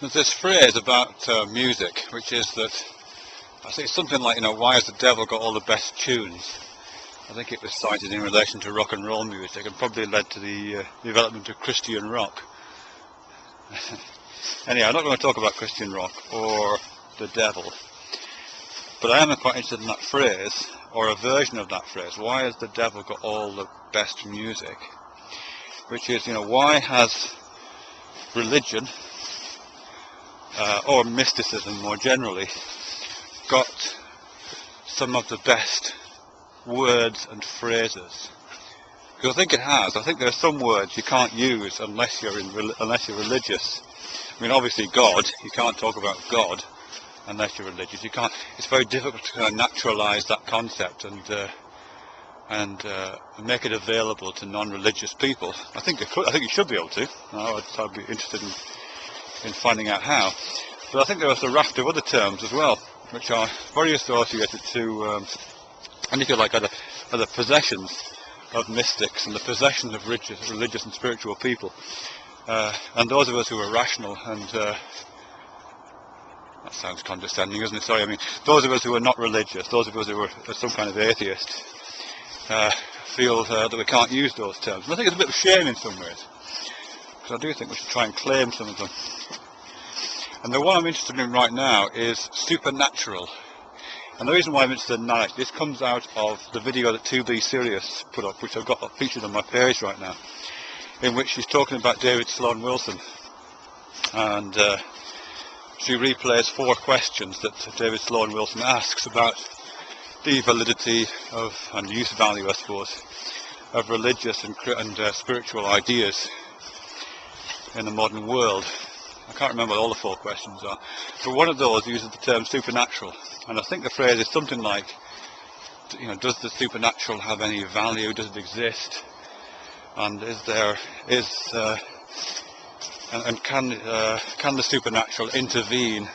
There's this phrase about music, which is that, I think it's something like, why has the devil got all the best tunes? I think it was cited in relation to rock and roll music and probably led to the development of Christian rock. Anyway, I'm not going to talk about Christian rock or the devil, but I am quite interested in that phrase, or a version of that phrase. Why has the devil got all the best music? Which is, why has religion, or mysticism more generally, got some of the best words and phrases? Because I think it has. I think there are some words you can't use unless you're religious. I mean, obviously God, you can't talk about God unless you're religious. You can't. It's very difficult to kind of naturalize that concept and make it available to non-religious people. I think you should be able to. I'd be interested in finding out how. But I think there was a raft of other terms as well, which are very associated to, and if you like, are the possessions of mystics and the possessions of religious and spiritual people. And those of us who are rational and, that sounds condescending, isn't it? Sorry, I mean, those of us who are not religious, those of us who are some kind of atheist, feel that we can't use those terms. And I think it's a bit of a shame in some ways, because I do think we should try and claim some of them. And the one I'm interested in right now is supernatural. And the reason why I'm interested in that, this comes out of the video that 2B Serious put up, which I've got featured on my page right now, in which she's talking about David Sloan Wilson. And she replays 4 questions that David Sloan Wilson asks about the validity of, and use value, I suppose, of religious and spiritual ideas in the modern world. I can't remember what all the 4 questions are, but one of those uses the term supernatural, and I think the phrase is something like, does the supernatural have any value? Does it exist? And can the supernatural intervene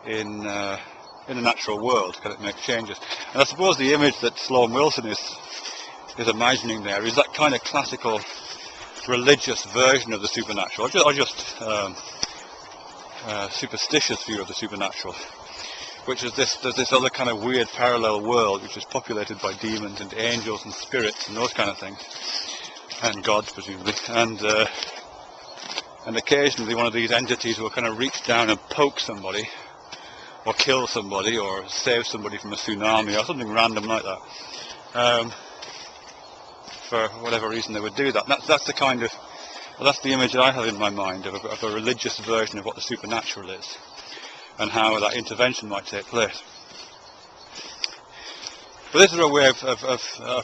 in the natural world? Can it make changes? And I suppose the image that Sloan Wilson is imagining there is that kind of classical religious version of the supernatural, or just superstitious view of the supernatural, which is there's this other kind of weird parallel world which is populated by demons and angels and spirits and those kind of things, and gods presumably, and occasionally one of these entities will kind of reach down and poke somebody, or kill somebody, or save somebody from a tsunami, or something random like that. For whatever reason they would do that. That's the kind of, that's the image that I have in my mind of a religious version of what the supernatural is, and how that intervention might take place. But this is a way of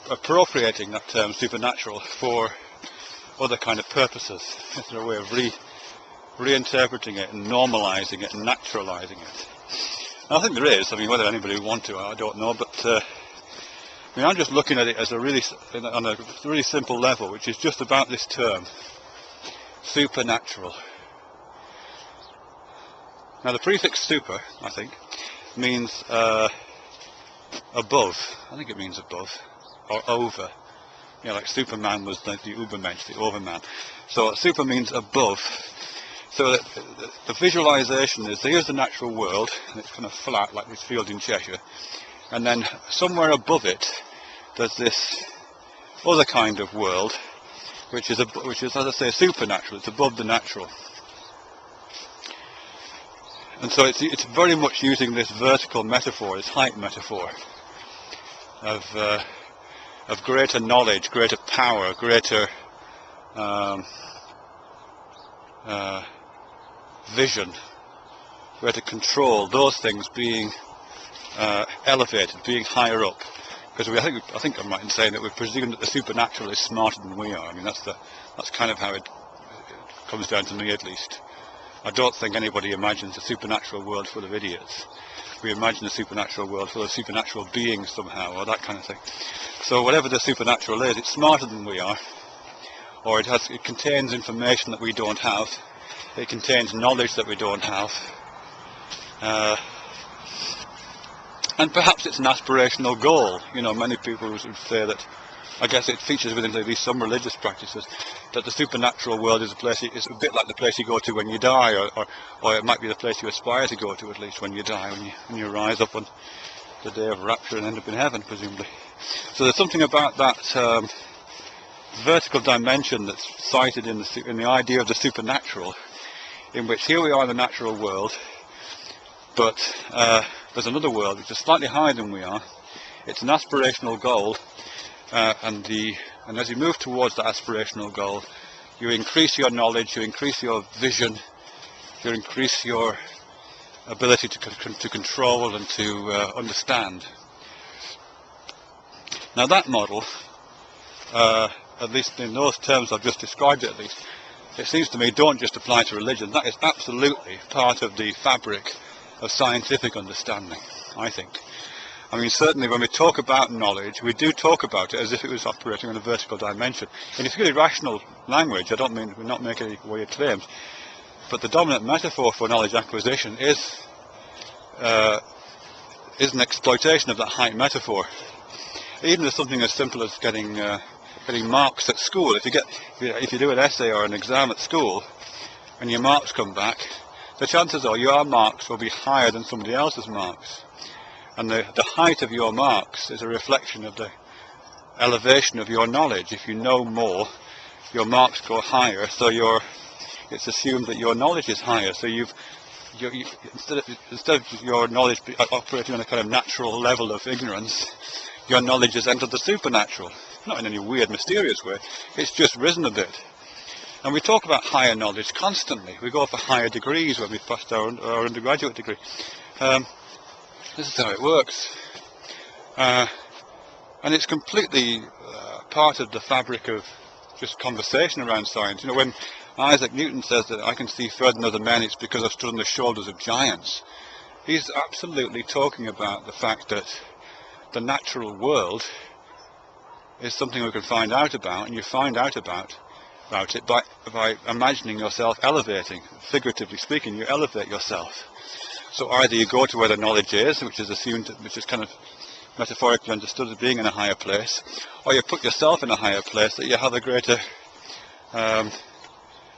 appropriating that term supernatural for other kind of purposes. This is a way of reinterpreting it and normalizing it and naturalizing it. And I think there is. I mean, whether anybody would want to, I don't know, but I'm just looking at it as on a really simple level, which is just about this term, supernatural. Now the prefix super, I think, means above. I think it means above, or over. Like Superman was the Ubermensch, the overman. So super means above. So the visualization is, here's the natural world, and it's kind of flat like this field in Cheshire, and then somewhere above it there's this other kind of world, which is, as I say, supernatural. It's above the natural. And so it's very much using this vertical metaphor, this height metaphor, of greater knowledge, greater power, greater vision, greater control, those things being elevated, being higher up. Because I think I'm right in saying that we presume that the supernatural is smarter than we are. I mean, that's kind of how it comes down to me, at least. I don't think anybody imagines a supernatural world full of idiots. We imagine a supernatural world full of supernatural beings somehow, or that kind of thing. So whatever the supernatural is, it's smarter than we are, or it contains information that we don't have. It contains knowledge that we don't have. And perhaps it's an aspirational goal. Many people would say that I guess it features within at least some religious practices that the supernatural world is is a bit like the place you go to when you die, or it might be the place you aspire to go to at least when you die, when you rise up on the day of rapture and end up in heaven, presumably. So there's something about that vertical dimension that's cited in the idea of the supernatural, in which here we are in the natural world, but there's another world which is slightly higher than we are. It's an aspirational goal, and as you move towards that aspirational goal, you increase your knowledge, you increase your vision, you increase your ability to control and to understand. Now that model, at least in those terms I've just described it, at least, it seems to me don't just apply to religion. That is absolutely part of the fabric of scientific understanding, I think. I mean, certainly when we talk about knowledge, we do talk about it as if it was operating on a vertical dimension. In a purely rational language, I don't mean we're not making any weird claims, but the dominant metaphor for knowledge acquisition is an exploitation of that height metaphor. Even as something as simple as getting marks at school. If you do an essay or an exam at school, and your marks come back, the chances are your marks will be higher than somebody else's marks. And the height of your marks is a reflection of the elevation of your knowledge. If you know more, your marks go higher, so it's assumed that your knowledge is higher. So instead of your knowledge operating on a kind of natural level of ignorance, your knowledge has entered the supernatural. Not in any weird, mysterious way. It's just risen a bit. And we talk about higher knowledge constantly. We go for higher degrees when we've passed our undergraduate degree. This is how it works. And it's completely part of the fabric of just conversation around science. You know, when Isaac Newton says that I can see further than other men, it's because I've stood on the shoulders of giants. He's absolutely talking about the fact that the natural world is something we can find out about, and you find out about it by imagining yourself elevating. Figuratively speaking, you elevate yourself. So either you go to where the knowledge is, which is assumed, which is kind of metaphorically understood as being in a higher place, or you put yourself in a higher place that you have a greater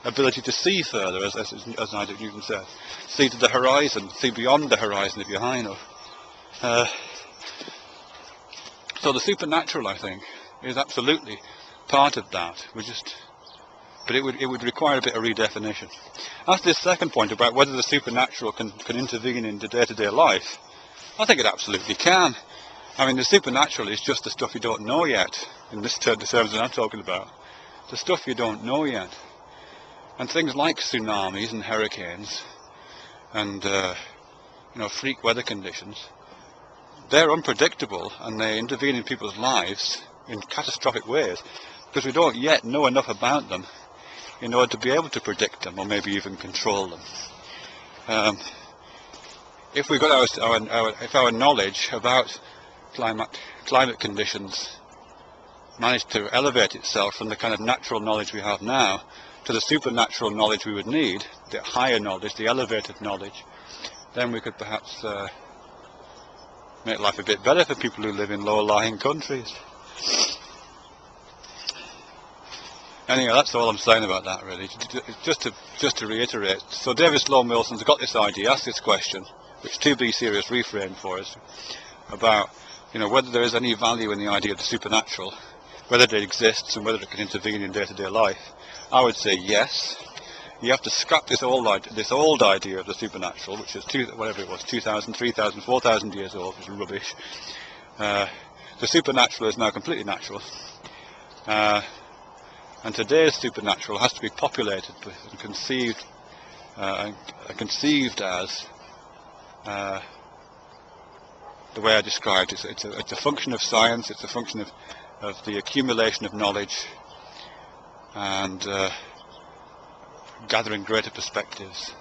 ability to see further, as Isaac Newton said. See to the horizon, see beyond the horizon if you're high enough. So the supernatural, I think, is absolutely part of that. But it would require a bit of redefinition. As to this second point about whether the supernatural can intervene into day-to-day life, I think it absolutely can. I mean, the supernatural is just the stuff you don't know yet, in the terms that I'm talking about. The stuff you don't know yet. And things like tsunamis and hurricanes and freak weather conditions, they're unpredictable, and they intervene in people's lives in catastrophic ways because we don't yet know enough about them in order to be able to predict them or maybe even control them. If we got if our knowledge about climate conditions managed to elevate itself from the kind of natural knowledge we have now to the supernatural knowledge we would need, the higher knowledge, the elevated knowledge, then we could perhaps make life a bit better for people who live in low-lying countries. Anyway, that's all I'm saying about that, really. Just to reiterate, so David Sloan Wilson's got this idea, asked this question, which 2B Serious reframed for us, about whether there is any value in the idea of the supernatural, whether it exists and whether it can intervene in day-to-day life. I would say yes. You have to scrap this old idea of the supernatural, which is 2,000, 3,000, 4,000 years old, which is rubbish. The supernatural is now completely natural. And today's supernatural has to be populated with and conceived as the way I described it. It's a function of science, it's a function of the accumulation of knowledge and gathering greater perspectives.